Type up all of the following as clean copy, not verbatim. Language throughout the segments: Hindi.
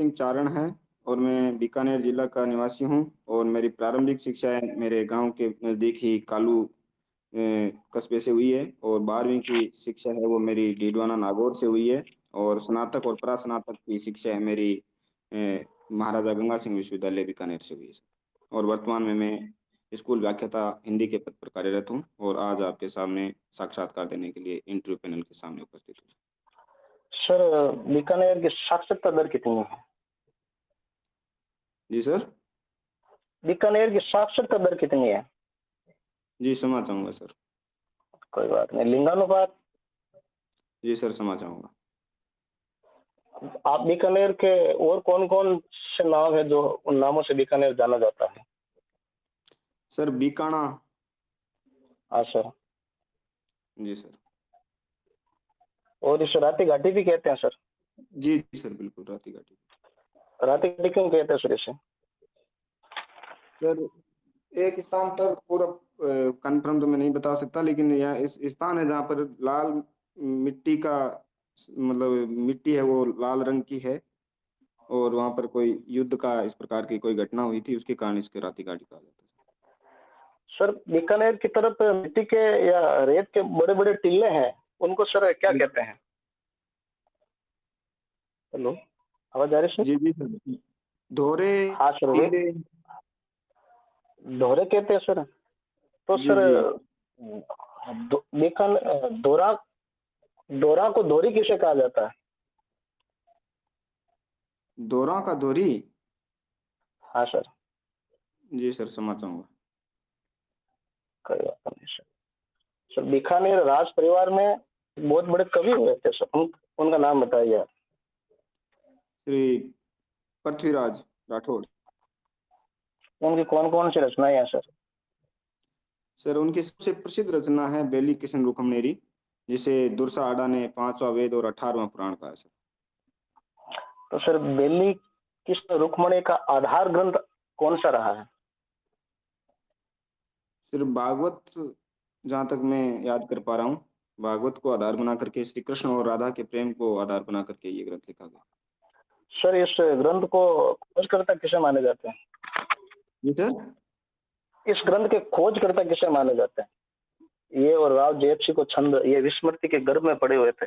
सिंह चारण है और मैं बीकानेर जिला का निवासी हूँ और मेरी प्रारंभिक शिक्षा मेरे गांव के नज़दीक ही कालू कस्बे से हुई है और 12वीं की शिक्षा है वो मेरी डीडवाना नागौर से हुई है और स्नातक और प्रास्नातक की शिक्षा है मेरी महाराजा गंगा सिंह विश्वविद्यालय बीकानेर से हुई है और वर्तमान में मैं स्कूल व्याख्याता हिंदी के पद पर कार्यरत हूँ और आज आपके सामने साक्षात्कार देने के लिए इंटरव्यू पैनल के सामने उपस्थित हूँ। सर, बीकानेर की साक्षरता दर कितनी है? जी सर। बीकानेर की साक्षरता दर कितनी है? जी क्षमा चाहूँगा सर। कोई बात नहीं। लिंगानुपात? जी सर क्षमा चाहूँगा। आप बीकानेर के और कौन कौन से नाम है जो उन नामों से बीकानेर जाना जाता है? सर बीकाणा। हाँ सर। जी सर। और इसे राती घाटी भी कहते हैं सर? जी सर बिल्कुल राती घाटी। राती घाटी क्यों कहते हैं सर इसे? सर एक स्थान पर पूरा कंफर्म तो मैं नहीं बता सकता लेकिन यह इस स्थान है जहाँ पर लाल मिट्टी का मतलब मिट्टी है वो लाल रंग की है और वहाँ पर कोई युद्ध का इस प्रकार की कोई घटना हुई थी उसके कारण इसके राती घाटी कहा जाता है। सर, बीकानेर की तरफ मिट्टी के या रेत के बड़े बड़े टीले हैं, उनको सर क्या कहते हैं? हेलो, आवाज आ रही है सर? जी जी सर। धोरे। हाँ सर, वे टीले। दोहरे कहते हैं सर। तो जी सर जी। बीकान दोरा दोरा को दोरी किसे कहा जाता है? दोरा का दोरी। हाँ सर। जी सर क्षमा चाहूँगा। कोई बात नहीं सर। सर, बीकानेर राज परिवार में बहुत बड़े कवि हुए थे सर, उनका नाम बताइए आप। श्री पृथ्वीराज राठौड़। उनकी कौन कौन सी रचनाएं हैं सर? सर उनकी सबसे प्रसिद्ध रचना है बेली किशन रुक्मनेरी जिसे दुर्सा आडा ने 5वां वेद और 18वां पुराण कहा है सर। तो सर, बेली कृष्ण रुक्मणी का आधार ग्रंथ कौन सा रहा है? सिर्फ भागवत जहाँ तक मैं याद कर पा रहा हूँ भागवत को आधार बना करके श्री कृष्ण और राधा के प्रेम को आधार बना करके ये ग्रंथ लिखा गया। सर, इस ग्रंथ को खोजकर्ता किसे माने जाते हैं? जी सर। इस ग्रंथ के खोजकर्ता किसे माने जाते हैं? ये और राव जेएफसी को छंद ये विस्मृति के गर्भ में पड़े हुए थे।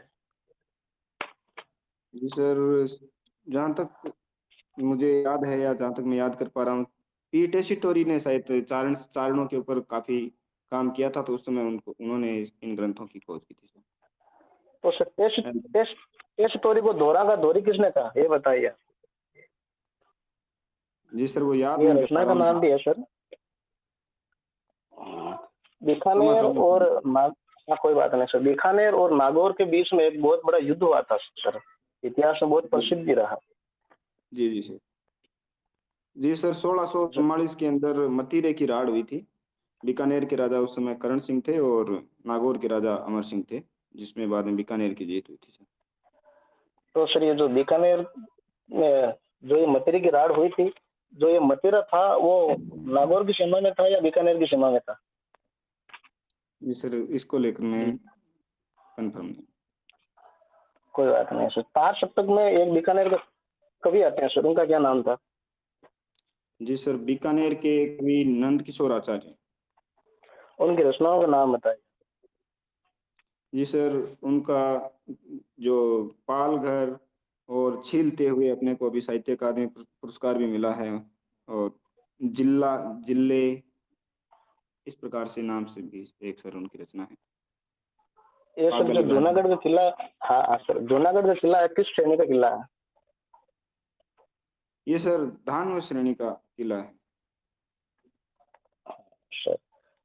जी सर जहाँ तक मुझे याद है या जहाँ तक मैं याद कर पा रहा हूँ पी टेसिटोरी ने शायद चारणों के ऊपर काफी काम किया था तो उस समय उन्होंने इन ग्रंथों की खोज की थी सर। तो सर, टेस्ट स्टोरी को दोरा का दोरी किसने कहा, ये बताइए। जी सर वो याद ये नहीं कर पा रचना का रहा नाम हूँ। भी है सर। क्षमा बीकानेर चाहूंगा और सर। कोई बात नहीं सर। बीकानेर और नागौर के बीच में एक बहुत बड़ा युद्ध हुआ था सर, इतिहास में बहुत जी प्रसिद्ध भी रहा। जी जी सर। जी सर 1644 के अंदर मतीरे की राड़ हुई थी। बीकानेर के राजा उस समय करण सिंह थे और नागौर के राजा अमर सिंह थे जिसमें बाद में बीकानेर की जीत हुई थी सर। तो सर, ये जो बीकानेर में जो ये मतीरे की राड़ हुई थी, जो ये मतीरा था वो नागौर की सीमा में था या बीकानेर की सीमा में था? जी सर इसको लेकर मैं कंफर्म नहीं। कोई बात नहीं सर। तार सप्तक में एक बीकानेर का कवि आते हैं सर, उनका क्या नाम था? जी सर बीकानेर के कवि नंद किशोर आचार्य। उनकी रचनाओं का नाम बताइए। जी सर उनका जो पाल घर और छीलते हुए अपने को अभी साहित्य अकादमी पुरस्कार भी मिला है और जिला जिले इस प्रकार से नाम से भी एक सर उनकी रचना है। ये सर पागल जो घर। जूनागढ़ का किला, हाँ हाँ सर, जूनागढ़ का किला है, किस श्रेणी का किला है? ये सर धानव श्रेणी का किला है। सर,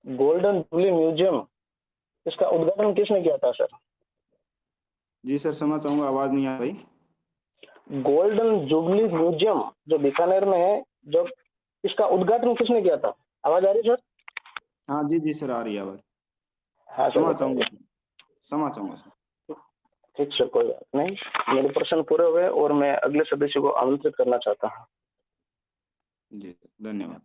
गोल्डन जुबली म्यूजियम, इसका उद्घाटन किसने किया था सर? जी सर क्षमा चाहूंगा आवाज नहीं आ रही। गोल्डन जुबली म्यूजियम जो बीकानेर में है, जो इसका उद्घाटन किसने किया था? आवाज आ रही सर? हाँ जी जी सर आ रही है आवाज। हाँ सर, क्षमा चाहूंगा बताइए। सर। क्षमा चाहूंगा सर। ठीक सर, कोई बात नहीं। मेरे प्रश्न पूरे हुए और मैं अगले सदस्य को आमंत्रित करना चाहता हूँ। जी सर धन्यवाद।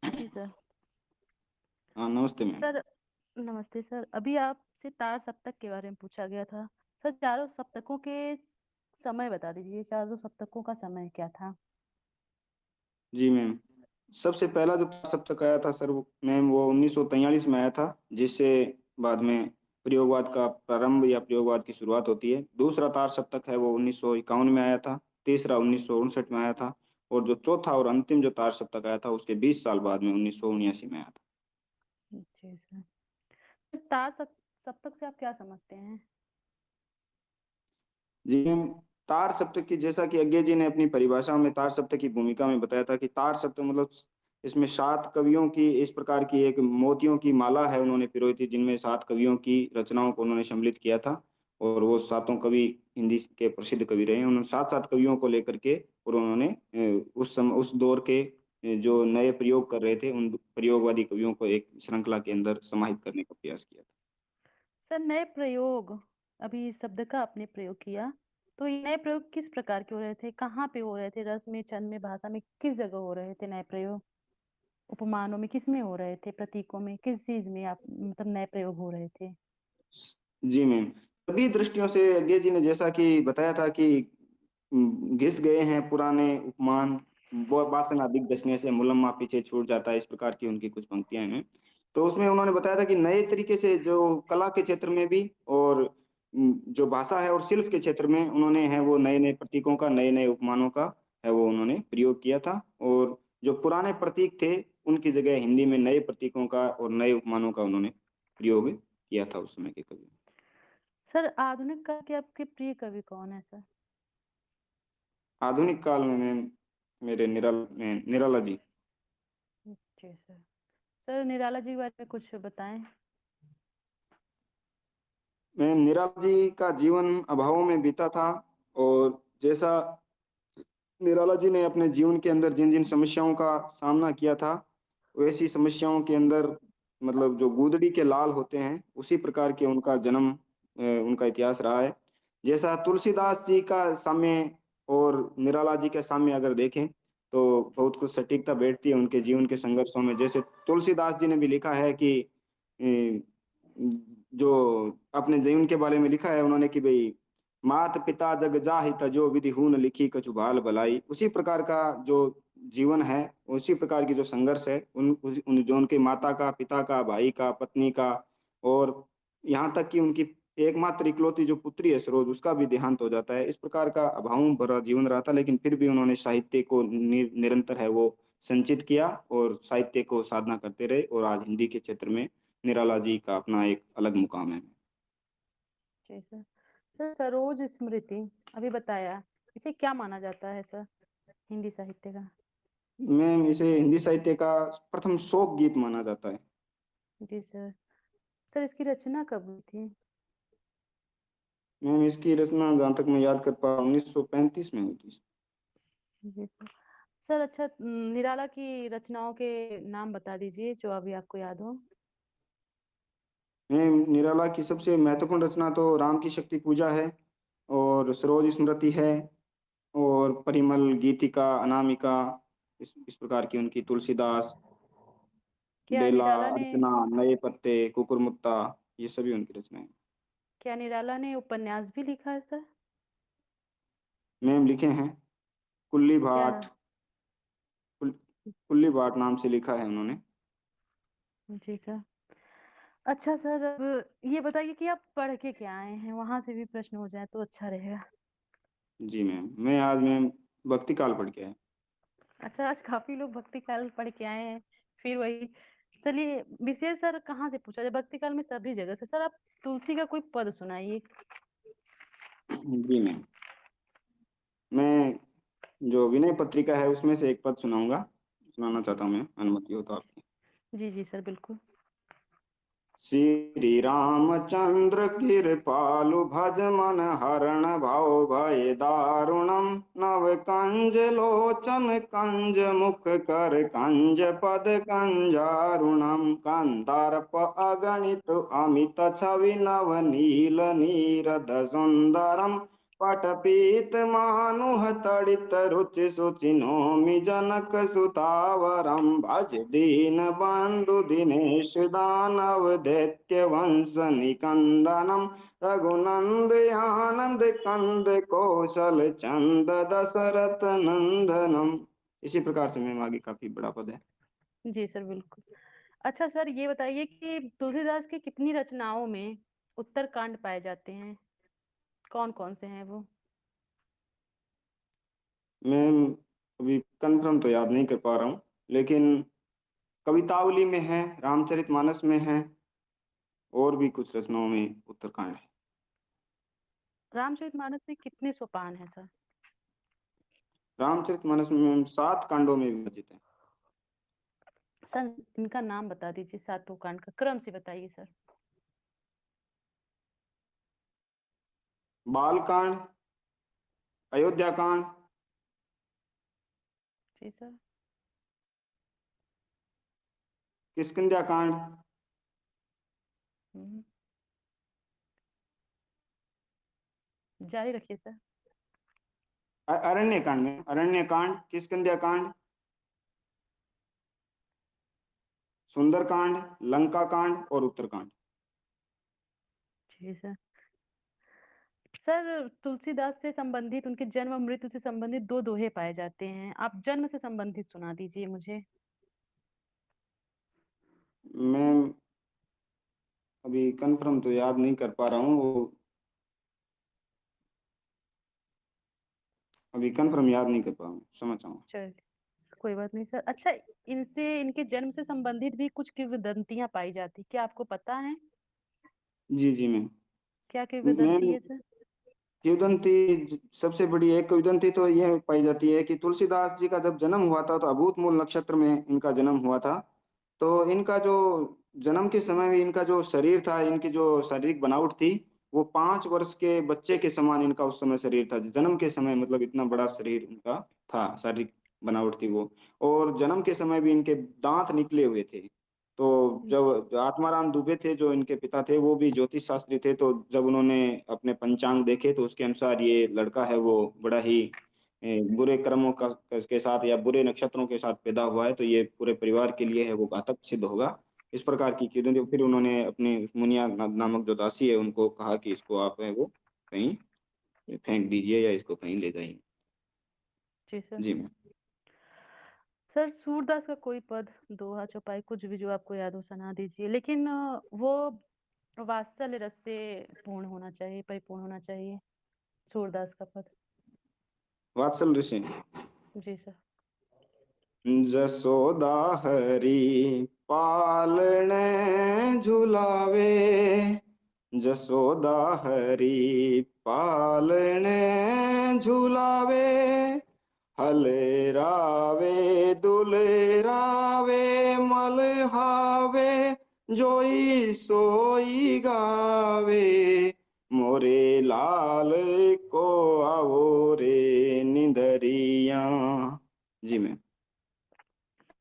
जी सर। हाँ नमस्ते मैम। सर नमस्ते सर, अभी आपसे तार सप्तक के बारे में पूछा गया था, सर चारों सप्तकों के समय बता दीजिए, चारों सप्तकों का समय क्या था? जी मैम, सबसे पहला जो सप्तक आया था सर, वो मैम वो 1943 में आया था, जिससे बाद में प्रयोगवाद का प्रारंभ या प्रयोगवाद की शुरुआत होती है। दूसरा तार सप्तक है वो 1951 में आया था, तीसरा 1959 में आया था, और जो चौथा और अंतिम जो तार सप्तक आया था उसके 20 साल बाद में 1979 में आया था। जी सर। तो तार सप्तक से आप क्या समझते हैं? जी मैम, तार सप्तक की, जैसा कि अज्ञे जी ने अपनी परिभाषा में तार सप्तक की भूमिका में बताया था कि तार सप्तक मतलब इसमें 7 कवियों की इस प्रकार की एक मोतियों की माला है उन्होंने पिरोई थी, जिनमें 7 कवियों की रचनाओं को उन्होंने सम्मिलित किया था, और वो सातों कवि हिंदी के प्रसिद्ध कवि रहे हैं। उन्होंने 7-7 कवियों को लेकर के और उन्होंने उस दौर के जो नए प्रयोग कर रहे थे उन प्रयोगवादी कवियों को एक श्रृंखला के अंदर समाहित करने का प्रयास किया था। सर नए प्रयोग, अभी इस शब्द का आपने प्रयोग किया, तो ये नए प्रयोग किस प्रकार के हो रहे थे? कहाँ पे हो रहे थे? रस में, छंद में, भाषा में, किस जगह हो रहे थे नए प्रयोग? उपमानों में किस में हो रहे थे? प्रतीकों में किस चीज में आप मतलब नए प्रयोग हो रहे थे? जी मैम, सभी दृष्टियों से अज्ञे जी ने जैसा कि बताया था कि घिस गए हैं पुराने उपमान, वो वासना अधिक डसने से मुलम्मा पीछे छूट जाता है, इस प्रकार की उनकी कुछ पंक्तियां हैं। तो उसमें उन्होंने बताया था कि नए तरीके से जो कला के क्षेत्र में भी और जो भाषा है और शिल्प के क्षेत्र में उन्होंने है वो नए नए प्रतीकों का, नए नए उपमानों का है वो उन्होंने प्रयोग किया था, और जो पुराने प्रतीक थे उनकी जगह हिंदी में नए प्रतीकों का और नए उपमानों का उन्होंने प्रयोग किया था उस समय के कवि। सर आधुनिक काल के आपके प्रिय कवि कौन है सर? आधुनिक काल में मेरे निराला जी। जी सर। सर निराला जी के बारे में कुछ बताएं। मैं निराला जी का जीवन अभावों में बीता था, और जैसा निराला जी ने अपने जीवन के अंदर जिन जिन समस्याओं का सामना किया था, वैसी समस्याओं के अंदर मतलब जो गूदड़ी के लाल होते हैं उसी प्रकार के उनका जन्म, उनका इतिहास रहा है। जैसा तुलसीदास जी का साम्य और निराला जी के साम्य अगर देखें तो बहुत कुछ सटीकता बैठती है उनके जीवन के संघर्षों में। जैसे तुलसीदास जी ने भी लिखा है कि जो अपने जीवन के बारे में लिखा है उन्होंने कि भाई मात पिता जग जाहि तजो विधि हून लिखी कछु भाल भलाई, उसी प्रकार का जो जीवन है, उसी प्रकार की जो संघर्ष है उन जो उनके माता का, पिता का, भाई का, पत्नी का, और यहाँ तक कि उनकी एकमात्र इकलौती जो पुत्री है सरोज, उसका भी देहांत हो जाता है। इस प्रकार का अभावों भरा जीवन रहा था, लेकिन फिर भी उन्होंने साहित्य को निरंतर है वो संचित किया और साहित्य को साधना करते रहे, और आज हिंदी के क्षेत्र में निराला जी का अपना एक अलग मुकाम है। जी सर। सर सरोज स्मृति अभी बताया, इसे क्या माना जाता है सर हिंदी साहित्य का? मैम, इसे हिंदी साहित्य का प्रथम शोक गीत माना जाता है। जी सर। सर इसकी रचना कब हुई थी? मैम, इसकी रचना जहाँ तक मैं याद कर पा 1935 में हुई थी। जी सर। सर अच्छा, निराला की रचनाओं के नाम बता दीजिए जो अभी आपको याद हो। मैम, निराला की सबसे महत्वपूर्ण रचना तो राम की शक्ति पूजा है, और सरोज स्मृति है, और परिमल, गीतिका, अनामिका, इस प्रकार की उनकी तुलसीदास, क्या बेला, निराला ने अर्चना, नए पत्ते, कुकुरमुत्ता, ये सभी उनकी रचनाएं हैं। क्या निराला ने उपन्यास भी लिखा है सर? मैम, लिखे हैं कुल्ली क्या? भाट, कुल, कुल्ली भाट नाम से लिखा है उन्होंने। जी सर। अच्छा सर, अब ये बताइए कि आप पढ़ के क्या आए हैं, वहां से भी प्रश्न हो जाए तो अच्छा रहेगा। जी मैम, मैं आज मैम भक्ति काल पढ़ के आया। अच्छा, आज काफी लोग भक्ति काल पढ़ के आए हैं। फिर वही, चलिए विशेष सर कहाँ से पूछा जाए? भक्ति काल में सभी जगह से। सर आप तुलसी का कोई पद सुनाइए। जी मैम, मैं जो विनय पत्रिका है उसमें से एक पद सुनाना जी चाहता हूँ मैं, अनुमति हो तो आपकी। जी जी सर बिल्कुल। श्री रामचंद्र कृपालु भज मन हरण भव भय दारुणम, नव कंज लोचन कंज मुख कर कंज पद कंजारुणम, कंदर्प अगणित अमित छवि नव नील नीरद सुंदरम, पटपीत मानुह तड़ित रुचि सुचि नौमि जनक सुतावरम, भज दीन बंधु दिनेश दानव दैत्य वंश निकंदनम, रघुनंद आनंद कंद कौशल चंद दशरथ नंदनम। इसी प्रकार से मैम आगे काफी बड़ा पद है। जी सर, बिल्कुल। अच्छा सर, ये बताइए कि तुलसीदास की कितनी रचनाओं में उत्तरकांड पाए जाते हैं? कौन कौन से हैं वो? मैम अभी कंफर्म तो याद नहीं कर पा रहा हूँ, लेकिन कवितावली में है, रामचरितमानस में है, और भी कुछ रचनाओं में उत्तरकांड है। रामचरितमानस में कितने सोपान हैं सर? रामचरितमानस में मैम 7 कांडों में विभाजित है। सर, इनका नाम बता दीजिए, सातों कांड का क्रम से बताइए सर। बालकांड, अयोध्या कांड, जी सर। किष्किंध्या कांड, हम्म, जारी रखिए सर। अरण्य कांड में अरण्य कांड, किष्किंध्या कांड, सुंदरकांड, लंका कांड और उत्तरकांड। जी सर। सर, तुलसीदास से संबंधित, उनके जन्म और मृत्यु से संबंधित 2 दोहे पाए जाते हैं। आप जन्म से संबंधित सुना दीजिए मुझे। मैम अभी कंफर्म तो याद नहीं कर पा रहा हूँ, वो अभी कंफर्म याद नहीं कर पा रहा हूँ, क्षमा चाहूँ। चलिए, कोई बात नहीं सर। अच्छा, इनसे, इनके जन्म से संबंधित भी कुछ किंवदंतियां पाई जाती, क्या आपको पता है? जी जी मैम। क्या किंवदंती मैम है सर? किंवदंती, सबसे बड़ी एक किंवदंती तो यह पाई जाती है कि तुलसीदास जी का जब जन्म हुआ था तो अभूतमूल नक्षत्र में इनका जन्म हुआ था। तो इनका जो जन्म के समय में इनका जो शरीर था, इनकी जो शारीरिक बनावट थी, वो 5 वर्ष के बच्चे के समान इनका उस समय शरीर था। जन्म के समय मतलब इतना बड़ा शरीर इनका था, शारीरिक बनावट थी वो। और जन्म के समय भी इनके दांत निकले हुए थे। तो जब आत्माराम दुबे थे जो इनके पिता थे, वो भी ज्योतिष शास्त्री थे, तो जब उन्होंने अपने पंचांग देखे तो उसके अनुसार ये लड़का है वो बड़ा ही बुरे कर्मों का के साथ या बुरे नक्षत्रों के साथ पैदा हुआ है, तो ये पूरे परिवार के लिए है वो घातक सिद्ध होगा। इस प्रकार की किरणें, फिर उन्होंने अपने मुनिया नामक जो दासी है उनको कहा कि इसको आप है वो कहीं फेंक दीजिए या इसको कहीं ले जाइए। जी सर। जी मैम। सर, सूरदास का कोई पद, दोहा, चौपाई, कुछ भी जो आपको याद हो सुना दीजिए, लेकिन वो वात्सल्य रस से पूर्ण होना चाहिए, परिपूर्ण होना चाहिए, सूरदास का पद। वात्सल ऋषि। जी सर। जसोदा हरी पालने झुलावे, जसोदा हरी पालने झुलावे, हलेरावे दुलेरावे मलहावे, जोई सोई गावे, मोरे लाल को आवो रे निंदरिया। जी मैम।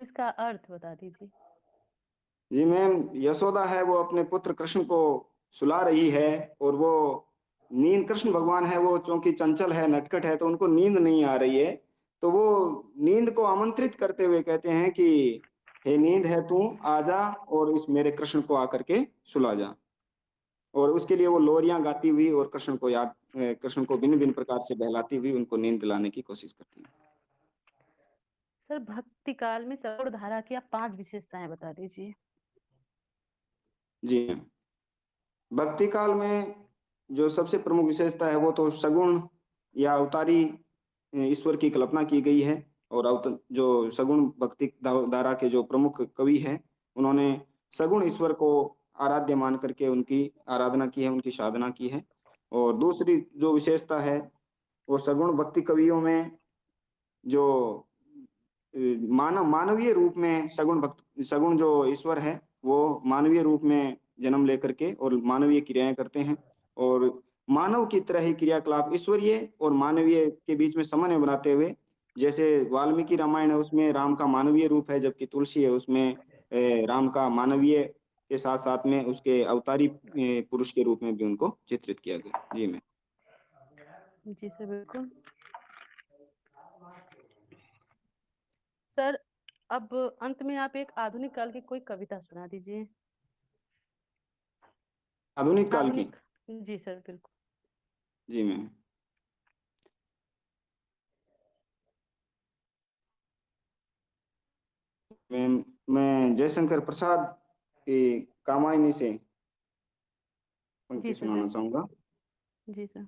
इसका अर्थ बता दीजिए। जी मैम, यशोदा है वो अपने पुत्र कृष्ण को सुला रही है, और वो नींद, कृष्ण भगवान है वो चूंकि चंचल है, नटखट है, तो उनको नींद नहीं आ रही है। तो वो नींद को आमंत्रित करते हुए कहते हैं कि हे नींद है तू, आजा और इस मेरे कृष्ण को आकर के सुला जा। और उसके लिए वो लोरियां गाती हुई और कृष्ण को भिन्न भिन्न प्रकार से बहलाती हुई उनको नींद दिलाने की कोशिश करती है। सर, भक्ति काल में सगुण धारा की आप 5 विशेषताएं बता दीजिए। जी मैम। भक्ति काल में जो सबसे प्रमुख विशेषता है वो तो सगुण या अवतारी ईश्वर की कल्पना की गई है। और जो सगुण भक्ति धारा के जो प्रमुख कवि हैं, उन्होंने सगुण ईश्वर को आराध्य मान करके उनकी आराधना की है, उनकी साधना की है। और दूसरी जो विशेषता है, वो सगुण भक्ति कवियों में जो मानवीय रूप में सगुण जो ईश्वर है वो मानवीय रूप में जन्म लेकर के और मानवीय क्रियाएं करते हैं। और मानव की तरह ही क्रियाकलाप ईश्वरीय और मानवीय के बीच में समन्वय बनाते हुए, जैसे वाल्मीकि रामायण है उसमें राम का मानवीय रूप है, जबकि तुलसी है उसमें राम का मानवीय के साथ साथ में उसके अवतारी पुरुष के रूप में भी उनको चित्रित किया गया। जी मैं। जी सर, बिल्कुल। सर, अब अंत में आप एक आधुनिक काल की कोई कविता सुना दीजिए। आधुनिक काल की। आधुनिक, जी सर, बिल्कुल। जी मैम। मैम, मैं जयशंकर प्रसाद की कामायनी से जी पंक्ति सर, सुनाना बिल्कुल। चाहूंगा। जी सर।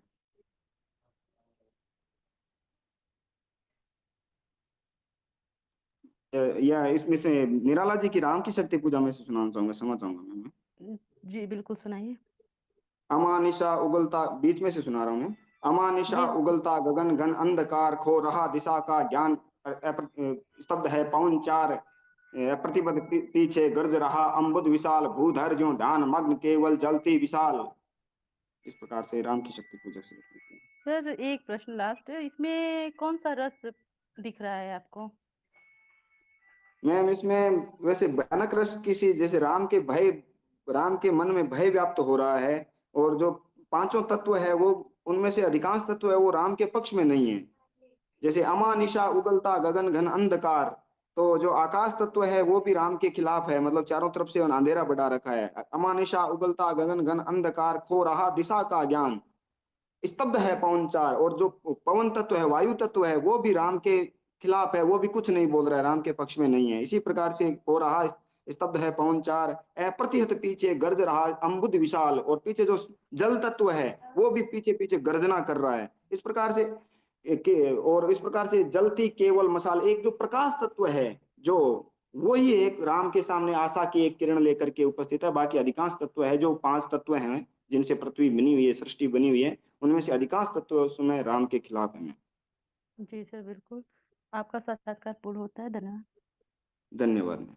या इसमें से निराला जी की राम की शक्ति पूजा में से सुनाना चाहूंगा, क्षमा चाहूंगा मैम। जी, बिल्कुल सुनाइए। अमानिशा उगलता, बीच में से सुना रहा हूँ मैं। अमानिशा जी, उगलता गगन घन अंधकार, खो रहा दिशा का ज्ञान, स्तब्ध है पवन चार, प्रतिपद पीछे गर्ज रहा अम्बुद विशाल, भूधर ज्यों ध्यान मग्न केवल जलती विशाल। इस प्रकार से राम की शक्ति पूजक से लिखते हैं। सर एक प्रश्न लास्ट, इसमें कौन-सा रस दिख रहा है आपको? मैम, इसमें वैसे भयानक रस किसी, जैसे राम के मन में भय व्याप्त हो रहा है, और जो पांचों तत्व है वो, उनमें से अधिकांश तत्व है वो राम के पक्ष में नहीं है। जैसे अमानिशा उगलता गगन घन अंधकार, तो जो आकाश तत्व है वो भी राम के खिलाफ है, मतलब चारों तरफ से अंधेरा बढ़ा रखा है। अमानिशा उगलता गगन घन अंधकार, खो रहा दिशा का ज्ञान, स्तब्ध है पवन चार, और जो पवन तत्व है, वायु तत्व है, वो भी राम के खिलाफ है, वो भी कुछ नहीं बोल रहा है, राम के पक्ष में नहीं है। इसी प्रकार से हो रहा, स्तब्ध है पवन चार, अप्रतिहत पीछे गर्ज रहा अम्बुद विशाल, और पीछे जो जल तत्व है वो भी पीछे पीछे गर्जना कर रहा है। इस प्रकार से और इस प्रकार से जलती केवल मशाल, एक जो प्रकाश तत्व है, जो वही एक राम के सामने आशा की एक किरण लेकर के उपस्थित है। बाकी अधिकांश तत्व है, जो पांच तत्व हैं जिनसे पृथ्वी बनी हुई है, सृष्टि बनी हुई है, उनमें से अधिकांश तत्व उस समय राम के खिलाफ है। जी सर, बिल्कुल। आपका साक्षात्कार पूर्ण होता है। धन्यवाद। धन्यवाद।